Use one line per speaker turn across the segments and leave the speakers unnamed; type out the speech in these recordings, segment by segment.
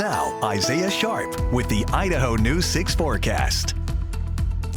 Now, Isaiah Sharp with the Idaho News 6 forecast.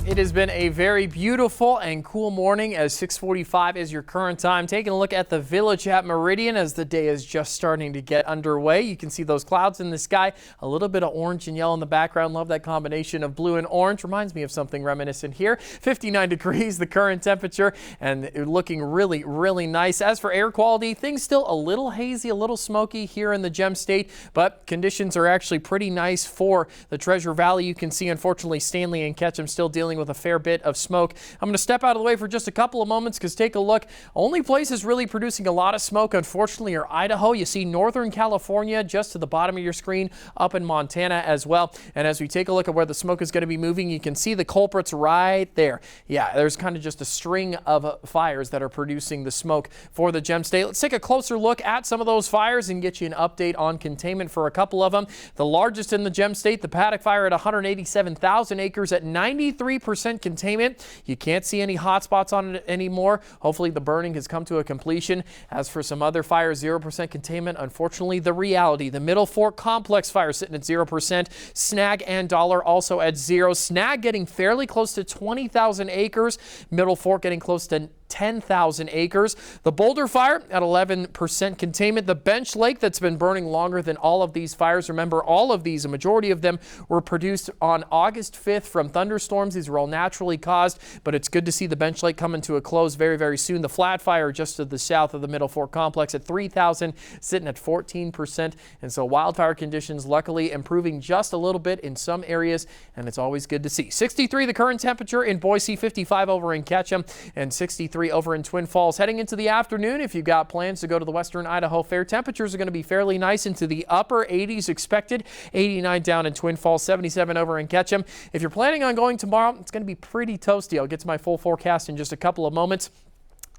It has been a very beautiful and cool morning as 6:45 is your current time. Taking a look at the village at Meridian as the day is just starting to get underway. You can see those clouds in the sky, a little bit of orange and yellow in the background. Love that combination of blue and orange. Reminds me of something reminiscent here. 59 degrees the current temperature and looking really, really nice. As for air quality, things still a little hazy, a little smoky here in the Gem State, but conditions are actually pretty nice for the Treasure Valley. You can see, unfortunately, Stanley and Ketchum still dealing with a fair bit of smoke. I'm going to step out of the way for just a couple of moments because take a look. Only places really producing a lot of smoke, unfortunately, are Idaho. You see Northern California just to the bottom of your screen, up in Montana as well. And as we take a look at where the smoke is going to be moving, you can see the culprits right there. Yeah, there's kind of just a string of fires that are producing the smoke for the Gem State. Let's take a closer look at some of those fires and get you an update on containment for a couple of them. The largest in the Gem State, the Paddock Fire at 187,000 acres at 93% containment. You can't see any hot spots on it anymore. Hopefully the burning has come to a completion. As for some other fires, 0% containment. Unfortunately, the reality, the Middle Fork Complex fire sitting at 0%. Snag and Dollar also at 0. Snag getting fairly close to 20,000 acres. Middle Fork getting close to 10,000 acres. The Boulder Fire at 11% containment. The Bench Lake that's been burning longer than all of these fires. Remember, all of these, a majority of them were produced on August 5th from thunderstorms. These were all naturally caused, but it's good to see the Bench Lake coming to a close very, very soon. The Flat Fire just to the south of the Middle Fork Complex at 3,000, sitting at 14%. And so wildfire conditions luckily improving just a little bit in some areas, and it's always good to see. 63 the current temperature in Boise, 55 over in Ketchum, and 63 over in Twin Falls. Heading into the afternoon, if you've got plans to go to the Western Idaho Fair, temperatures are going to be fairly nice into the upper 80s expected. 89 down in Twin Falls, 77 over in Ketchum. If you're planning on going tomorrow, it's going to be pretty toasty. I'll get to my full forecast in just a couple of moments.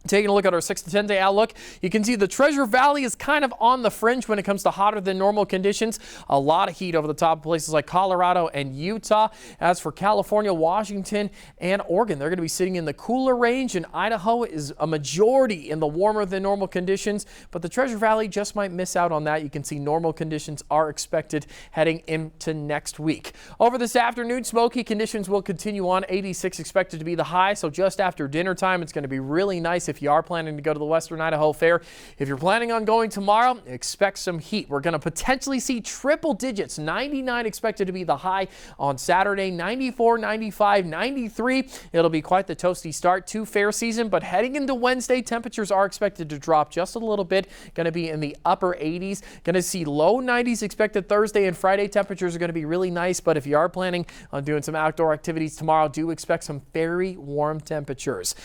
Taking a look at our 6 to 10 day outlook, you can see the Treasure Valley is kind of on the fringe when it comes to hotter than normal conditions. A lot of heat over the top of places like Colorado and Utah. As for California, Washington, and Oregon, they're going to be sitting in the cooler range, and Idaho is a majority in the warmer than normal conditions, but the Treasure Valley just might miss out on that. You can see normal conditions are expected heading into next week. Over this afternoon, smoky conditions will continue on. 86 expected to be the high, so just after dinner time, it's going to be really nice if you are planning to go to the Western Idaho Fair. If you're planning on going tomorrow, expect some heat. We're going to potentially see triple digits. 99 expected to be the high on Saturday, 94, 95, 93. It'll be quite the toasty start to fair season, but heading into Wednesday, temperatures are expected to drop just a little bit. Going to be in the upper 80s. Going to see low 90s expected Thursday and Friday. Temperatures are going to be really nice, but if you are planning on doing some outdoor activities tomorrow, do expect some very warm temperatures.